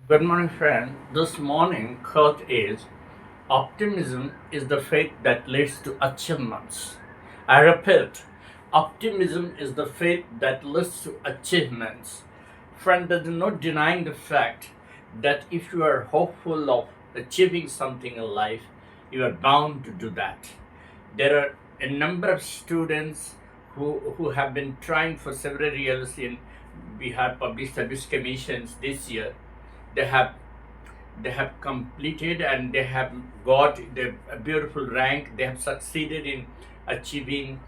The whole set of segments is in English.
Good morning, friend. This morning quote is optimism is the faith that leads to achievements. I repeat, optimism is the faith that leads to achievements. Friend, there is no denying the fact that if you are hopeful of achieving something in life, you are bound to do that. There are a number of students who have been trying for several years in we have public service commissions this year. They have they have completed and they have got a beautiful rank. They have succeeded in achieving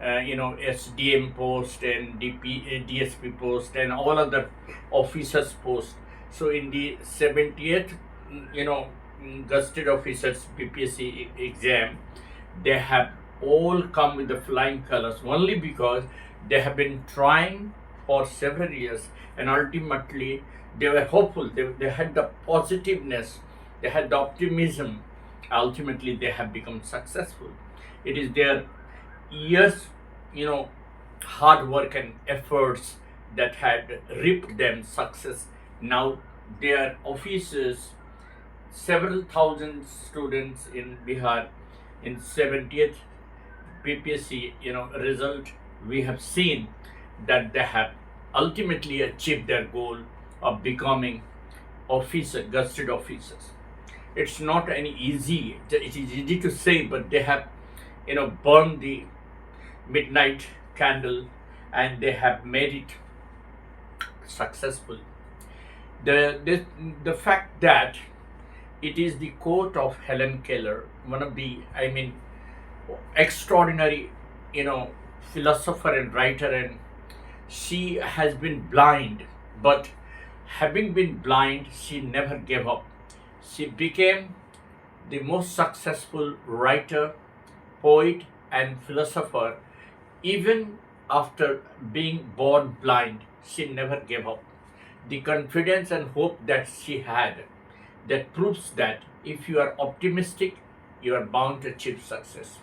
SDM post and DSP post and all other officers post. So in the 70th you know gazetted officers PPSC exam, they have all come with the flying colors only because they have been trying for several years, and ultimately they were hopeful. They had the positiveness, they had the optimism. Ultimately they have become successful. It is their years, you know hard work and efforts that had reaped them success. Now their officers, several thousand students in Bihar, in 70th PPSC result, we have seen that they have ultimately achieved their goal of becoming gazetted officers. It's not any easy. It is easy to say, but they have burned the midnight candle and they have made it successful. The fact that it is the quote of Helen Keller, one of the extraordinary philosopher and writer, and she has been blind, but having been blind, she never gave up. She became the most successful writer, poet, and philosopher. Even after being born blind, she never gave up. The confidence and hope that she had, that proves that if you are optimistic, you are bound to achieve success.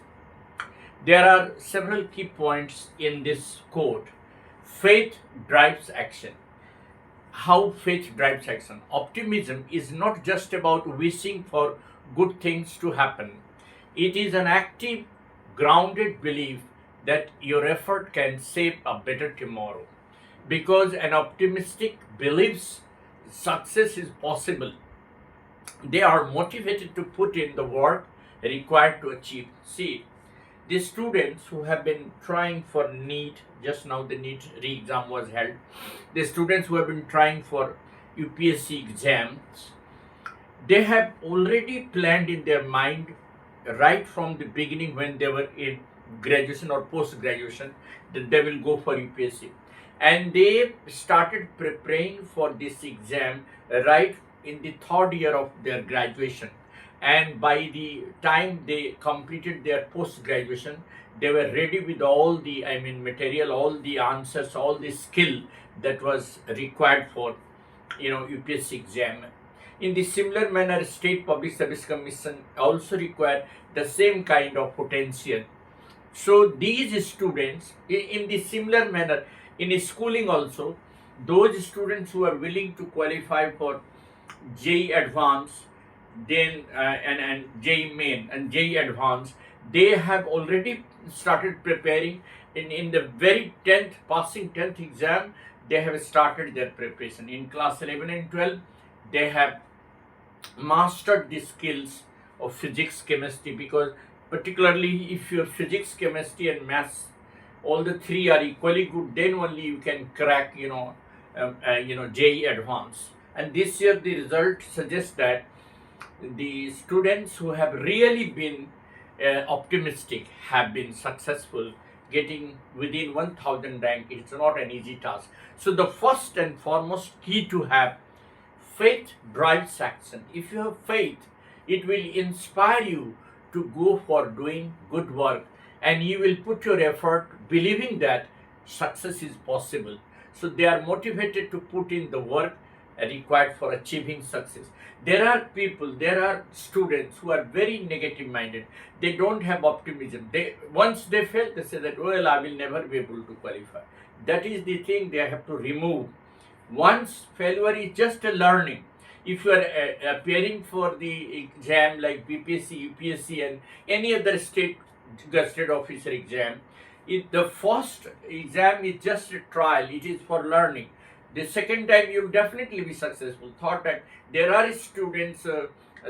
There are several key points in this quote. Faith drives action. How faith drives action? Optimism is not just about wishing for good things to happen, it is an active, grounded belief that your effort can shape a better tomorrow. Because an optimistic believes success is possible, they are motivated to put in the work required to achieve. See, the students who have been trying for NEET, just now the NEET re-exam was held. The students who have been trying for UPSC exams, they have already planned in their mind right from the beginning when they were in graduation or post-graduation that they will go for UPSC. And they started preparing for this exam right in the third year of their graduation, and by the time they completed their post graduation, they were ready with all the material, all the answers, all the skill that was required for UPSC exam. In the similar manner, state public service commission also require the same kind of potential. So these students, in the similar manner, in schooling also, those students who are willing to qualify for JEE Advanced, then and JEE Main and JEE Advanced, they have already started preparing. In the very 10th, passing 10th exam, they have started their preparation. In class 11 and 12, they have mastered the skills of physics, chemistry, because particularly if your physics, chemistry, and maths, all the three are equally good, then only you can crack JEE Advanced. And this year the result suggests that the students who have really been optimistic have been successful, getting within 1000 rank. It's not an easy task. So the first and foremost key to have faith drives action. If you have faith, it will inspire you to go for doing good work, and you will put your effort believing that success is possible. So they are motivated to put in the work required for achieving success. There are people, there are students who are very negative minded. They don't have optimism. They once they fail, they say that, well, I will never be able to qualify. That is the thing they have to remove. Once failure is just a learning. If you are appearing for the exam like BPSC, UPSC, and any other state gazetted officer exam, the first exam is just a trial. It is for learning. The second time you will definitely be successful. Thought that there are students,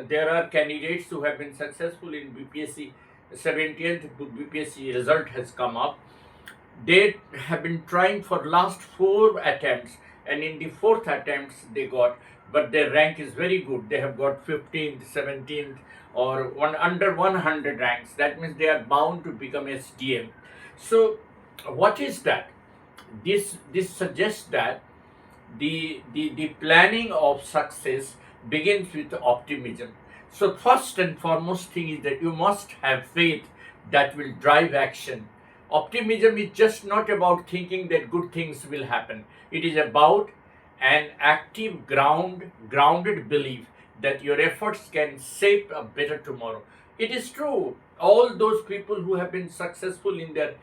there are candidates who have been successful in BPSC. 70th BPSC result has come up. They have been trying for last 4 attempts, and in the fourth attempts they got, but their rank is very good. They have got 15th, 17th, or under 100 ranks. That means they are bound to become SDM. So what is that? This suggests that the planning of success begins with optimism. So first and foremost thing is that you must have faith that will drive action. Optimism is just not about thinking that good things will happen. It is about an active grounded belief that your efforts can shape a better tomorrow. It is true. All those people who have been successful in their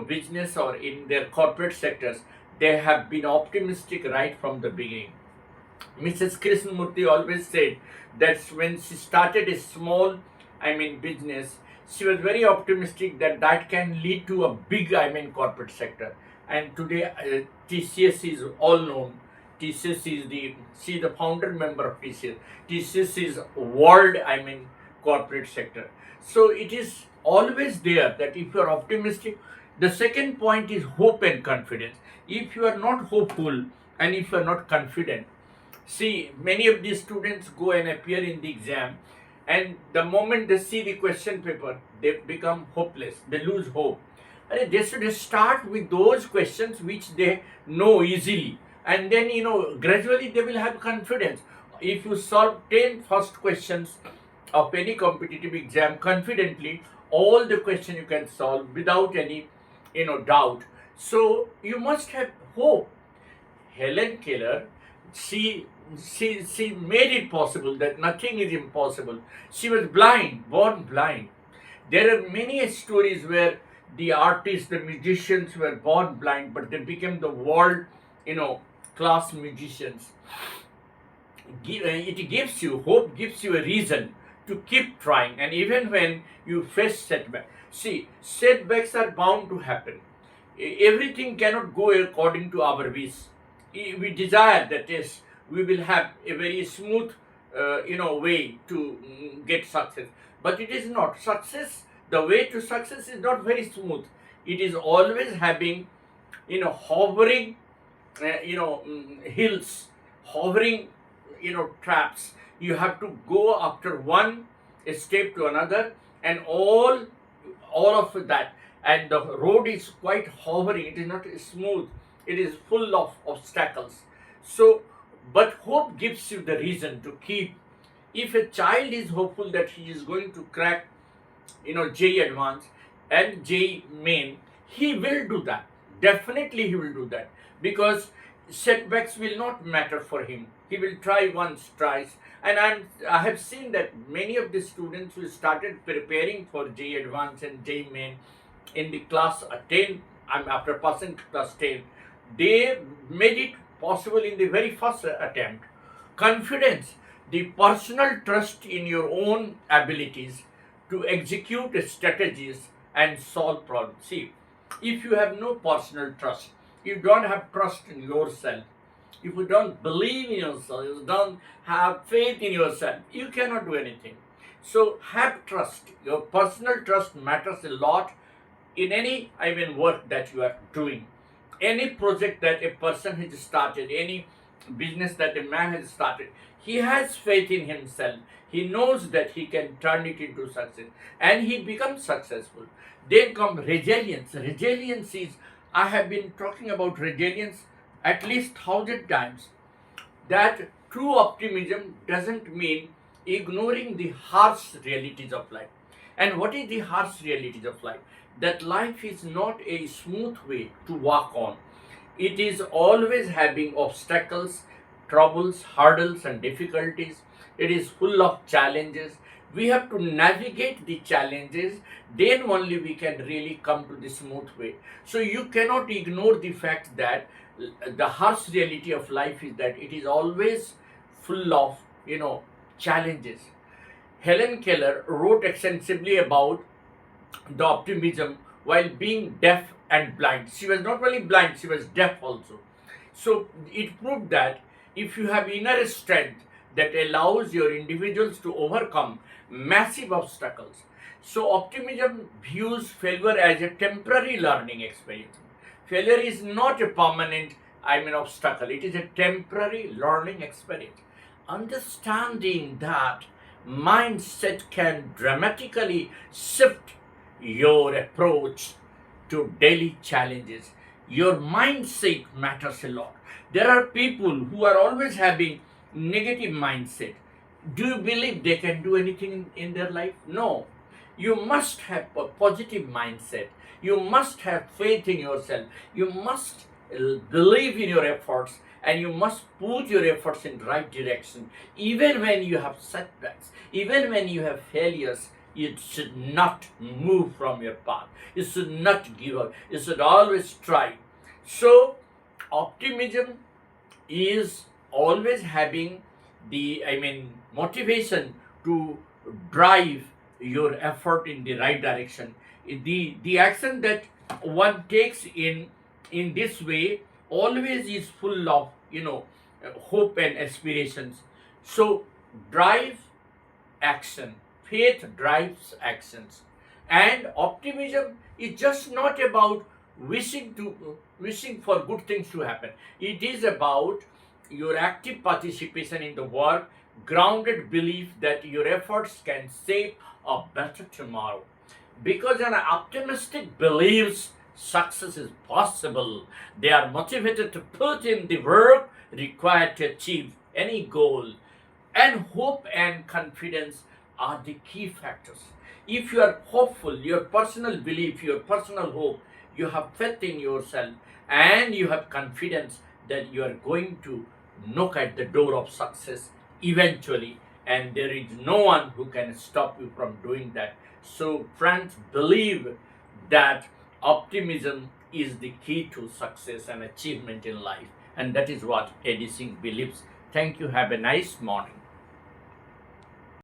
business or in their corporate sectors, they have been optimistic right from the beginning. Mrs. Krishnamurti always said that when she started a small, business, she was very optimistic that that can lead to a big, corporate sector. And today, TCS is all known. TCS is she is the founder member of TCS. TCS is world, corporate sector. So it is always there that if you are optimistic. The second point is hope and confidence. If you are not hopeful and if you are not confident, see, many of these students go and appear in the exam, and the moment they see the question paper, they become hopeless. They lose hope. And they should start with those questions which they know easily, and then gradually they will have confidence. If you solve 10 first questions of any competitive exam confidently, all the questions you can solve without any doubt. So you must have hope. Helen Keller, she made it possible that nothing is impossible. She was blind, born blind. There are many stories where the artists, the musicians were born blind, but they became the world, class musicians. It gives you hope, gives you a reason to keep trying, and even when you face setbacks. See, setbacks are bound to happen. Everything cannot go according to our wish. We desire that yes, we will have a very smooth, way to get success. But it is not. Success, the way to success is not very smooth. It is always having, hovering, hills, hovering, traps. You have to go after one step to another, and all of that, and the road is quite hovering. It is not smooth. It is full of obstacles. So, but hope gives you the reason to keep. If a child is hopeful that he is going to crack, JEE Advanced and JEE Main, he will do that. Definitely he will do that, because setbacks will not matter for him. He will try once, twice. And I have seen that many of the students who started preparing for JEE Advanced and JEE Main in the class 10, after passing class 10, they made it possible in the very first attempt. Confidence, the personal trust in your own abilities to execute strategies and solve problems. See, if you have no personal trust, you don't have trust in yourself, if you don't believe in yourself, you don't have faith in yourself, you cannot do anything. So have trust. Your personal trust matters a lot in any work that you are doing. Any project that a person has started, any business that a man has started, he has faith in himself. He knows that he can turn it into success, and he becomes successful. Then comes resilience. Resilience is, I have been talking about resilience at least 1,000 times, that true optimism doesn't mean ignoring the harsh realities of life. And what is the harsh realities of life? That life is not a smooth way to walk on. It is always having obstacles, troubles, hurdles, and difficulties. It is full of challenges. We have to navigate the challenges, then only we can really come to the smooth way. So you cannot ignore the fact that the harsh reality of life is that it is always full of, challenges. Helen Keller wrote extensively about the optimism while being deaf and blind. She was not only blind, she was deaf also. So it proved that if you have inner strength that allows your individuals to overcome massive obstacles. So optimism views failure as a temporary learning experience. Failure is not a permanent, obstacle. It is a temporary learning experience. Understanding that mindset can dramatically shift your approach to daily challenges. Your mindset matters a lot. There are people who are always having negative mindset. Do you believe they can do anything in their life? No. You must have a positive mindset. You must have faith in yourself. You must believe in your efforts, and you must put your efforts in right direction. Even when you have setbacks, even when you have failures, you should not move from your path. You should not give up. You should always try. So, optimism is always having the motivation to drive your effort in the right direction. The action that one takes in this way always is full of hope and aspirations. So drive action. Faith drives actions. And optimism is just not about wishing for good things to happen. It is about your active participation in the work, grounded belief that your efforts can shape a better tomorrow. Because an optimistic believes success is possible, they are motivated to put in the work required to achieve any goal. And hope and confidence are the key factors. If you are hopeful, your personal belief, your personal hope, you have faith in yourself, and you have confidence that you are going to knock at the door of success eventually, and there is no one who can stop you from doing that. So, friends, believe that optimism is the key to success and achievement in life, and that is what Eddie Singh believes. Thank you. Have a nice morning.